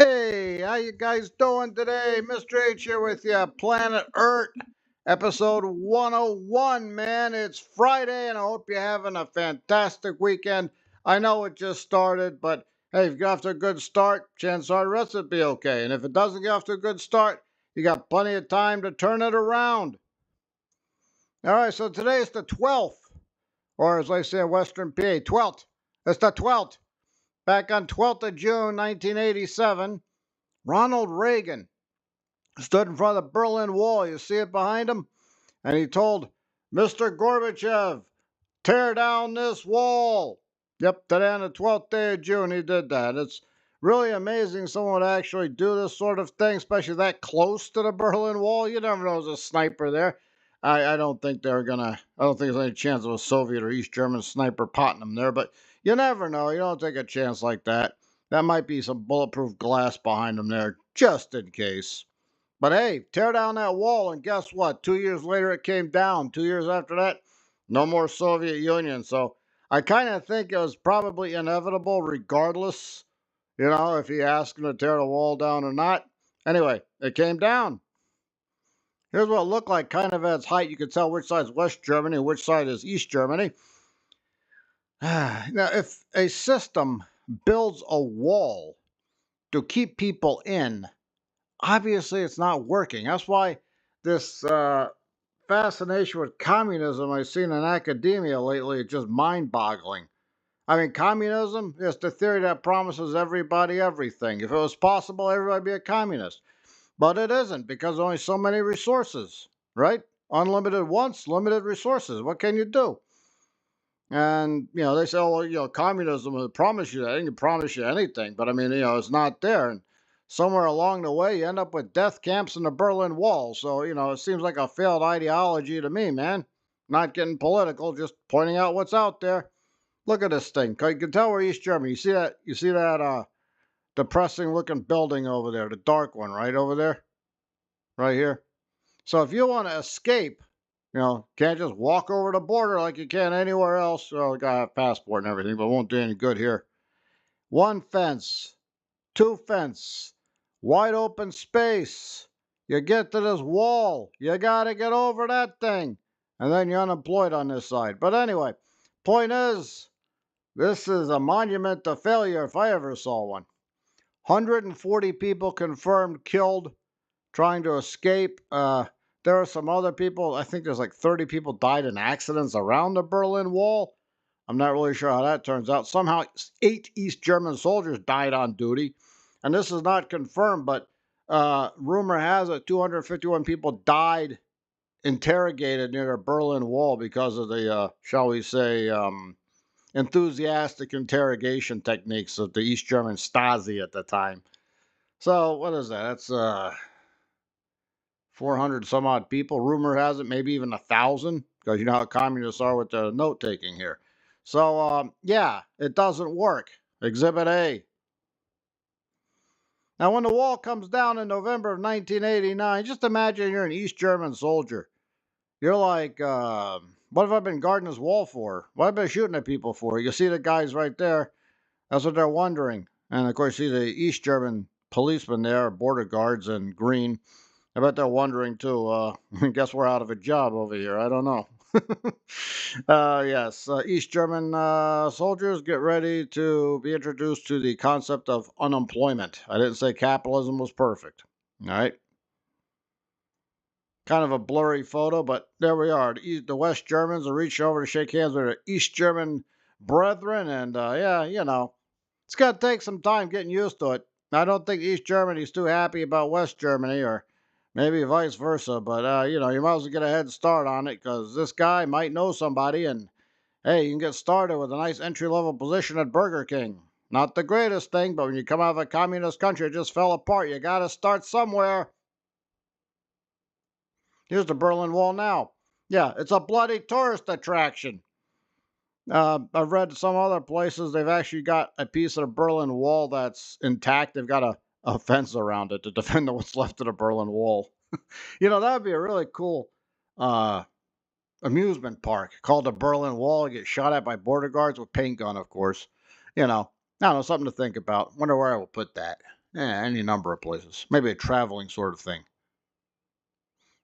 Hey, how you guys doing today? Mr. H here with you, Planet Earth, episode 101, man. It's Friday, and I hope you're having a fantastic weekend. I know it just started, but hey, if you get off to a good start, chances are the rest will be okay. And if it doesn't get off to a good start, you got plenty of time to turn it around. All right, so today is the 12th, or as I say in Western PA, 12th. It's the 12th. Back on 12th of June, 1987. Ronald Reagan stood in front of the Berlin Wall. You see it behind him? And he told Mr. Gorbachev, tear down this wall. Yep, today on the 12th day of June, he did that. It's really amazing someone would actually do this sort of thing, especially that close to the Berlin Wall. You never know there's a sniper there. I don't think I don't think there's any chance of a Soviet or East German sniper potting them there, but you never know. You don't take a chance like that. That might be some bulletproof glass behind them there, just in case. But hey, tear down that wall, and guess what? 2 years later, it came down. 2 years after that, no more Soviet Union. So I kind of think it was probably inevitable, regardless, if he asked him to tear the wall down or not. Anyway, it came down. Here's what it looked like, kind of at its height. You could tell which side is West Germany and which side is East Germany. Now, if a system builds a wall to keep people in, obviously it's not working. That's why this fascination with communism I've seen in academia lately is just mind-boggling. I mean, communism is the theory that promises everybody everything. If it was possible, everybody would be a communist. But it isn't, because there's only so many resources, right? Unlimited wants, limited resources. What can you do? And, they say, oh, well, communism will promise you that. It can promise you anything. But, I mean, it's not there. And somewhere along the way, you end up with death camps in the Berlin Wall. So, it seems like a failed ideology to me, man. Not getting political, just pointing out what's out there. Look at this thing. You can tell we're East Germany. You see that? Depressing looking building over there, the dark one, right over there, right here. So if you want to escape, can't just walk over the border like you can anywhere else. Well, you got to have a passport and everything, but it won't do any good here. One fence, two fence, wide open space. You get to this wall, you got to get over that thing, and then you're unemployed on this side. But anyway, point is, this is a monument to failure if I ever saw one. 140 people confirmed killed trying to escape. There are some other people. I think there's like 30 people died in accidents around the Berlin Wall. I'm not really sure how that turns out. Somehow, 8 East German soldiers died on duty. And this is not confirmed, but rumor has it 251 people died interrogated near the Berlin Wall because of the, shall we say, enthusiastic interrogation techniques of the East German Stasi at the time. So, what is that? That's 400 some odd people. Rumor has it maybe even 1,000, because you know how communists are with the note taking here. So, yeah, it doesn't work. Exhibit A. Now, when the wall comes down in November of 1989, just imagine you're an East German soldier. You're like, what have I been guarding this wall for? What have I been shooting at people for? You see the guys right there. That's what they're wondering. And of course, you see the East German policemen there, border guards in green. I bet they're wondering too. Guess we're out of a job over here. I don't know. Yes, East German soldiers get ready to be introduced to the concept of unemployment. I didn't say capitalism was perfect. All right. Kind of a blurry photo, but there we are. The West Germans are reaching over to shake hands with their East German brethren. And yeah, it's going to take some time getting used to it. I don't think East Germany's too happy about West Germany, or maybe vice versa. But, you might as well get a head start on it, because this guy might know somebody. And, hey, you can get started with a nice entry-level position at Burger King. Not the greatest thing, but when you come out of a communist country, it just fell apart. You got to start somewhere. Here's the Berlin Wall now. Yeah, it's a bloody tourist attraction. I've read some other places they've actually got a piece of the Berlin Wall that's intact. They've got a fence around it to defend what's left of the Berlin Wall. That would be a really cool amusement park called the Berlin Wall. You get shot at by border guards with paint gun, of course. I don't know, something to think about. Wonder where I will put that. Any number of places. Maybe a traveling sort of thing.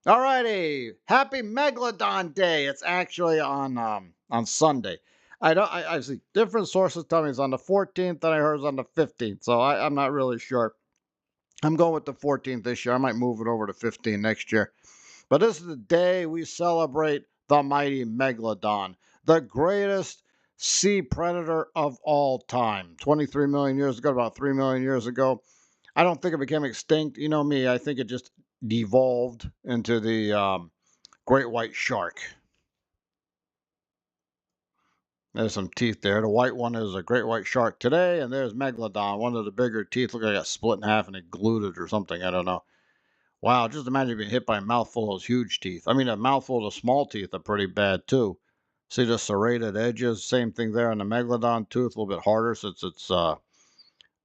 All righty. Happy Megalodon Day. It's actually on Sunday. I see different sources tell me it's on the 14th, and I heard it's on the 15th. So I'm not really sure. I'm going with the 14th this year. I might move it over to 15 next year. But this is the day we celebrate the mighty Megalodon, the greatest sea predator of all time. 23 million years ago, about 3 million years ago. I don't think it became extinct. You know me, I think it just devolved into the great white shark. There's some teeth there. The white one is a great white shark today, and there's Megalodon. One of the bigger teeth. Look like it got split in half and it glued it or something. I don't know. Wow, just imagine being hit by a mouthful of those huge teeth. I mean, a mouthful of the small teeth are pretty bad too. See the serrated edges? Same thing there on the Megalodon tooth, a little bit harder since it's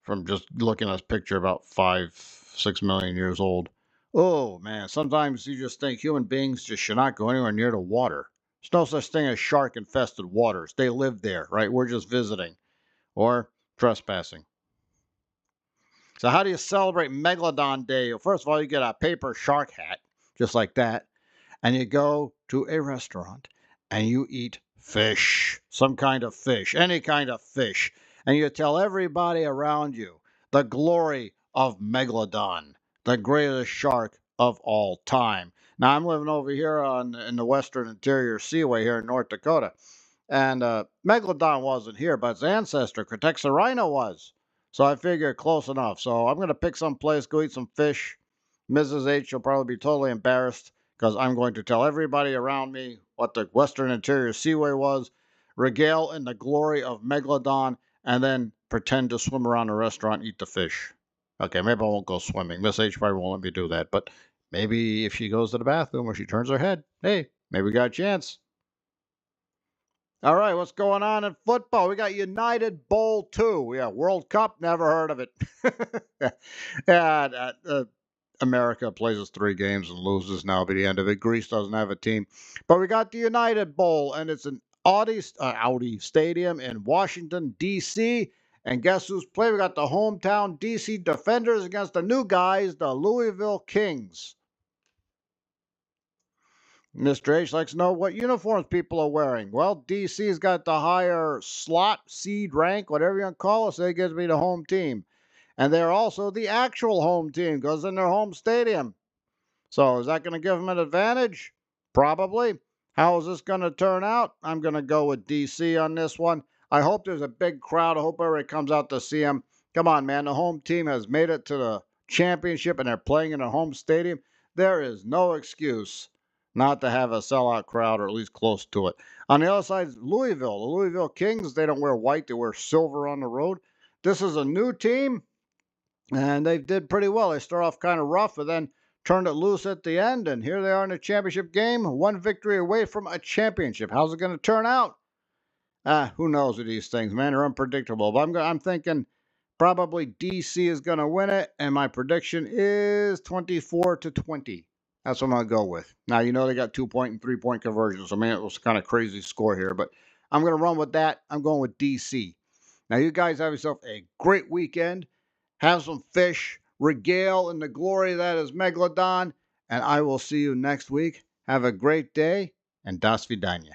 from just looking at this picture about 5, 6 million years old. Oh man, sometimes you just think human beings just should not go anywhere near the water. There's no such thing as shark infested waters. They live there, right? We're just visiting or trespassing. So, how do you celebrate Megalodon Day? Well, first of all, you get a paper shark hat, just like that, and you go to a restaurant and you eat fish, some kind of fish, any kind of fish, and you tell everybody around you the glory of Megalodon, the greatest shark of all time. Now, I'm living over here in the Western Interior Seaway here in North Dakota, and Megalodon wasn't here, but its ancestor, Cretaxorhino, was. So I figured close enough. So I'm going to pick some place, go eat some fish. Mrs. H will probably be totally embarrassed because I'm going to tell everybody around me what the Western Interior Seaway was, regale in the glory of Megalodon, and then pretend to swim around the restaurant and eat the fish. Okay, maybe I won't go swimming. Miss H probably won't let me do that, but maybe if she goes to the bathroom or she turns her head, hey, maybe we got a chance. All right, what's going on in football? We got United Bowl 2. Yeah, World Cup, never heard of it. yeah, America plays us 3 games and loses now by the end of it. Greece doesn't have a team. But we got the United Bowl, and it's an Audi Stadium in Washington, D.C. And guess who's playing? We got the hometown D.C. Defenders against the new guys, the Louisville Kings. Mr. H likes to know what uniforms people are wearing. Well, DC's got the higher slot, seed rank, whatever you want to call it, so they get to be the home team. And they're also the actual home team because in their home stadium. So is that going to give them an advantage? Probably. How is this going to turn out? I'm going to go with DC on this one. I hope there's a big crowd. I hope everybody comes out to see them. Come on, man. The home team has made it to the championship and they're playing in a home stadium. There is no excuse not to have a sellout crowd or at least close to it. On the other side, Louisville. The Louisville Kings, they don't wear white. They wear silver on the road. This is a new team. And they did pretty well. They start off kind of rough and then turned it loose at the end. And here they are in a championship game, one victory away from a championship. How's it going to turn out? Who knows with these things, man? They're unpredictable. But I'm thinking probably DC is going to win it. And my prediction is 24-20. That's what I'm going to go with. Now, you know they got 2-point and 3-point conversions. I mean, it was kind of crazy score here. But I'm going to run with that. I'm going with DC. Now, you guys have yourself a great weekend. Have some fish, regale in the glory that is Megalodon, and I will see you next week. Have a great day, and das vidanya.